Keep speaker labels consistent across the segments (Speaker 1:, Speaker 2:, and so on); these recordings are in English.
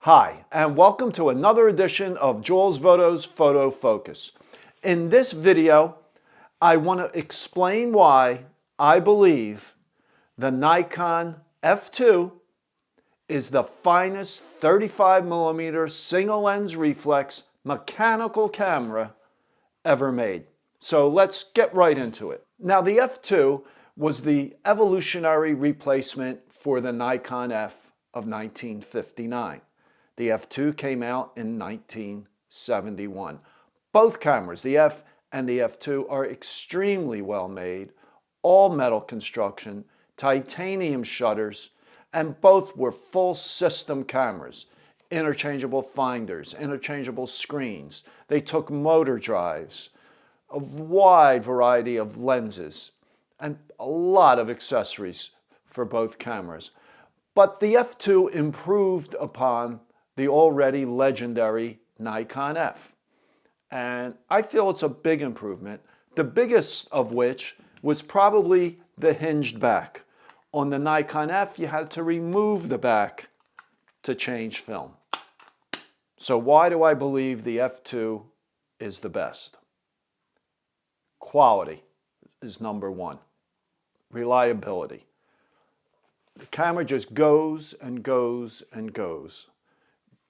Speaker 1: Hi, and welcome to another edition of Jules Voto's Photo Focus. In this video, I want to explain why I believe the Nikon F2 is the finest 35mm single lens reflex mechanical camera ever made. So let's get right into it. Now, the F2 was the evolutionary replacement for the Nikon F of 1959. The F2 came out in 1971. Both cameras, the F and the F2, are extremely well made, all metal construction, titanium shutters, and both were full system cameras. Interchangeable finders, interchangeable screens. They took motor drives, a wide variety of lenses, and a lot of accessories for both cameras. But the F2 improved upon the already legendary Nikon F. And I feel it's a big improvement, the biggest of which was probably the hinged back. On the Nikon F, you had to remove the back to change film. So why do I believe the F2 is the best? Quality is number one. Reliability. The camera just goes and goes and goes.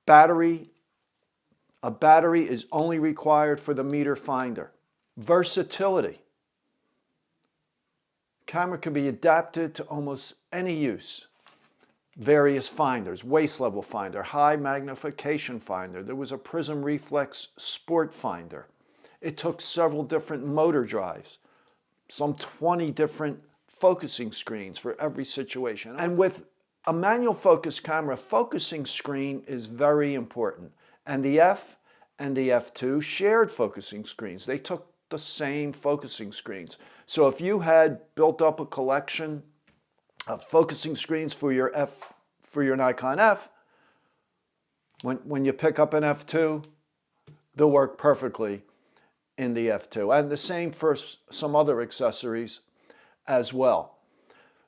Speaker 1: A battery is only required for the meter finder. Versatility. Camera can be adapted to almost any use. Various finders, waist level finder, high magnification finder. There was a prism reflex sport finder. It took several different motor drives, some 20 different focusing screens for every situation. And with a manual focus camera, focusing screen is very important. And the F and the F2 shared focusing screens. They took the same focusing screens. So if you had built up a collection of focusing screens for your Nikon F, when you pick up an F2, they'll work perfectly in the F2. And the same for some other accessories as well.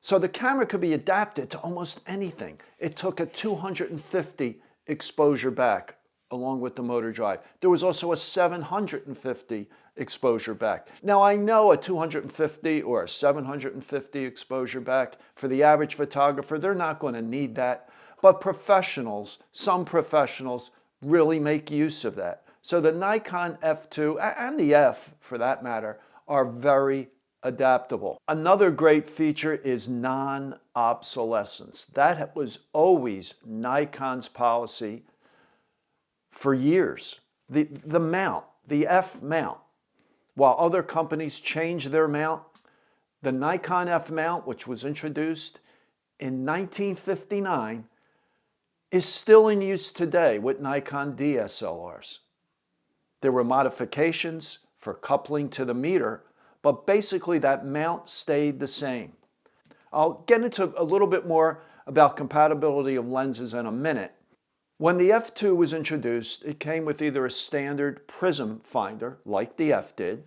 Speaker 1: So the camera could be adapted to almost anything. It took a 250 exposure back along with the motor drive. There was also a 750 exposure back. Now I know a 250 or a 750 exposure back, for the average photographer, they're not going to need that. But professionals, some professionals, really make use of that. So the Nikon F2 and the F, for that matter, are very adaptable. Another great feature is non-obsolescence. That was always Nikon's policy for years. The mount, the F mount, while other companies changed their mount, the Nikon F mount, which was introduced in 1959, is still in use today with Nikon DSLRs. There were modifications for coupling to the meter, but basically that mount stayed the same. I'll get into a little bit more about compatibility of lenses in a minute. When the F2 was introduced, it came with either a standard prism finder, like the F did,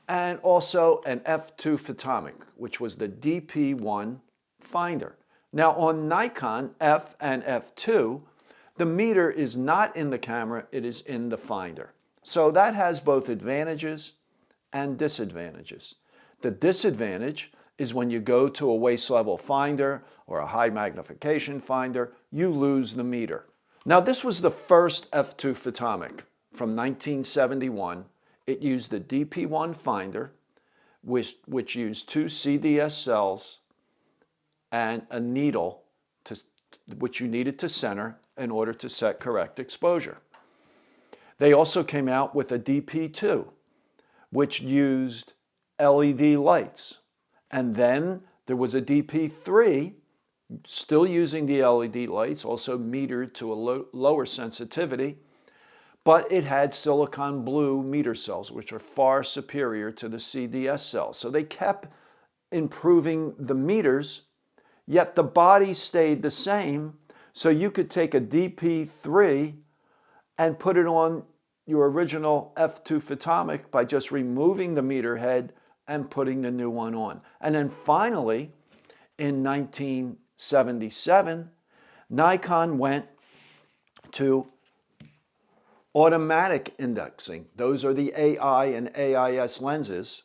Speaker 1: and also an F2 Photomic, which was the DP1 finder. Now on Nikon F and F2, the meter is not in the camera, it is in the finder. So that has both advantages and disadvantages. The disadvantage is when you go to a waist level finder or a high magnification finder, you lose the meter. Now this was the first F2 Photomic from 1971. It used the DP1 finder, which used two CDS cells and a needle which you needed to center in order to set correct exposure. They also came out with a DP2, which used LED lights. And then there was a DP3, still using the LED lights, also metered to a lower sensitivity, but it had silicon blue meter cells, which are far superior to the CDS cells. So they kept improving the meters, yet the body stayed the same. So you could take a DP3 and put it on your original F2 Photomic by just removing the meter head and putting the new one on. And then finally, in 1977, Nikon went to automatic indexing. Those are the AI and AIS lenses.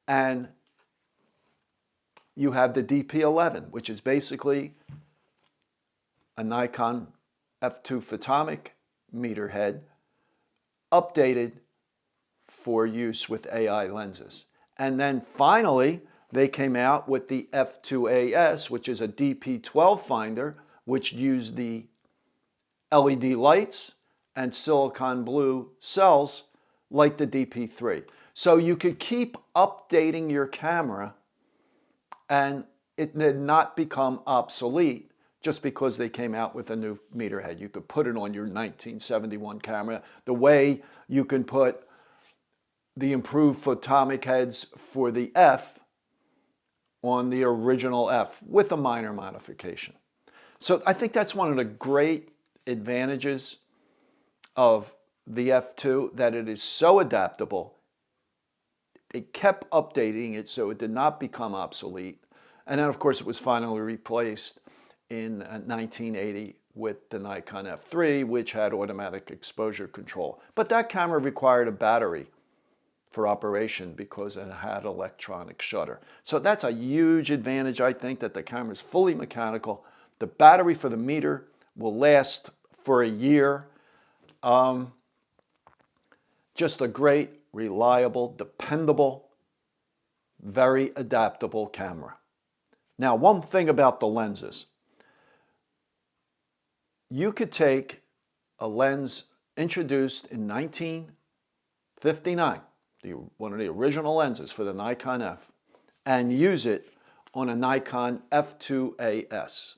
Speaker 1: And you have the DP11, which is basically a Nikon F2 photomic meter head updated for use with AI lenses. And then finally, they came out with the F2AS, which is a DP12 finder, which used the LED lights and silicon blue cells like the DP3. So you could keep updating your camera and it did not become obsolete just because they came out with a new meter head. You could put it on your 1971 camera the way you can put the improved photomic heads for the F on the original F with a minor modification. So I think that's one of the great advantages of the F2, that it is so adaptable. It kept updating it so it did not become obsolete. And then of course it was finally replaced in 1980 with the Nikon F3, which had automatic exposure control. But that camera required a battery for operation because it had electronic shutter. So that's a huge advantage, I think, that the camera is fully mechanical. The battery for the meter will last for a year. Just a great, reliable, dependable, very adaptable camera. Now, one thing about the lenses. You could take a lens introduced in 1959, one of the original lenses for the Nikon F, and use it on a Nikon F2AS,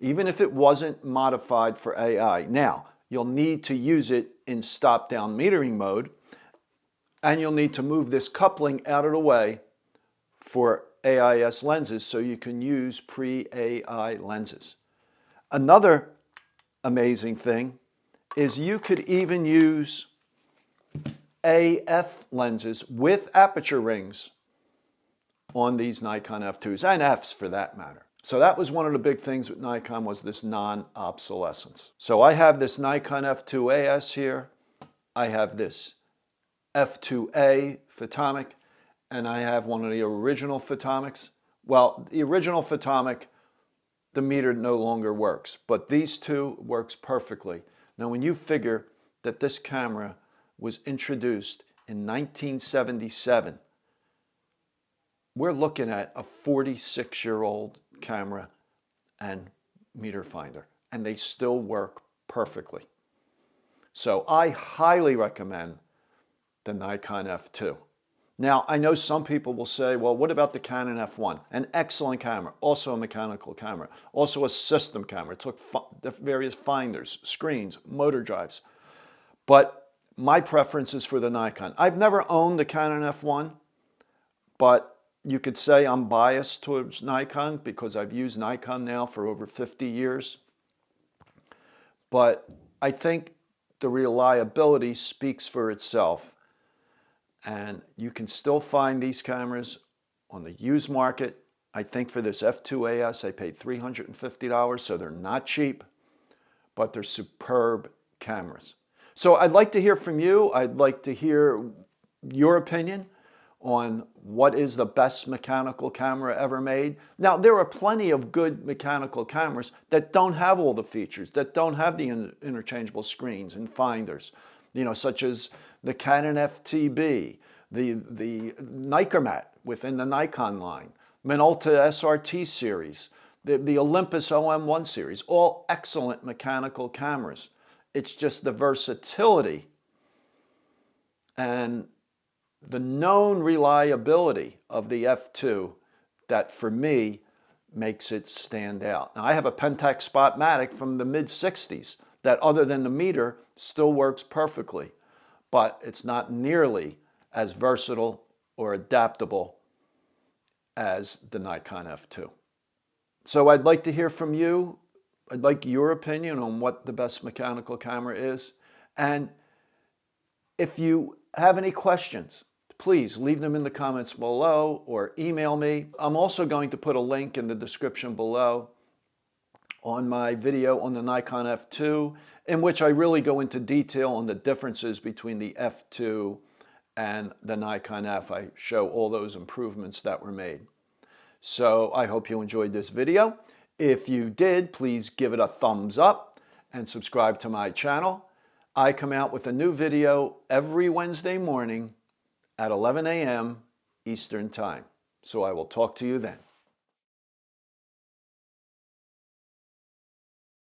Speaker 1: even if it wasn't modified for AI. Now, you'll need to use it in stop-down metering mode, and you'll need to move this coupling out of the way for AIS lenses so you can use pre-AI lenses. Another amazing thing is you could even use AF lenses with aperture rings on these Nikon F2s, and Fs for that matter. So that was one of the big things with Nikon, was this non-obsolescence. So I have this Nikon F2AS here, I have this F2A photomic, and I have one of the original photomics. Well, the original photomic, the meter no longer works, but these two works perfectly. Now when you figure that this camera was introduced in 1977, we're looking at a 46-year-old camera and meter finder, and they still work perfectly. So I highly recommend the Nikon F2. Now, I know some people will say, well, what about the Canon F1? An excellent camera, also a mechanical camera, also a system camera. It took various finders, screens, motor drives. But my preference is for the Nikon. I've never owned the Canon F1, but you could say I'm biased towards Nikon because I've used Nikon now for over 50 years. But I think the reliability speaks for itself. And you can still find these cameras on the used market. I think for this F2AS, I paid $350, so they're not cheap, but they're superb cameras. So I'd like to hear from you. I'd like to hear your opinion on what is the best mechanical camera ever made. Now, there are plenty of good mechanical cameras that don't have all the features, that don't have the interchangeable screens and finders, such as the Canon FTB, the Nicormat within the Nikon line, Minolta SRT series, the Olympus OM1 series, all excellent mechanical cameras. It's just the versatility and the known reliability of the F2 that, for me, makes it stand out. Now, I have a Pentax Spotmatic from the mid-60s that, other than the meter, still works perfectly, but it's not nearly as versatile or adaptable as the Nikon F2. So I'd like to hear from you. I'd like your opinion on what the best mechanical camera is. And if you have any questions, please leave them in the comments below or email me. I'm also going to put a link in the description below on my video on the Nikon F2, in which I really go into detail on the differences between the F2 and the Nikon F. I show all those improvements that were made. So I hope you enjoyed this video. If you did, please give it a thumbs up and subscribe to my channel. I come out with a new video every Wednesday morning at 11 a.m. Eastern Time. So I will talk to you then.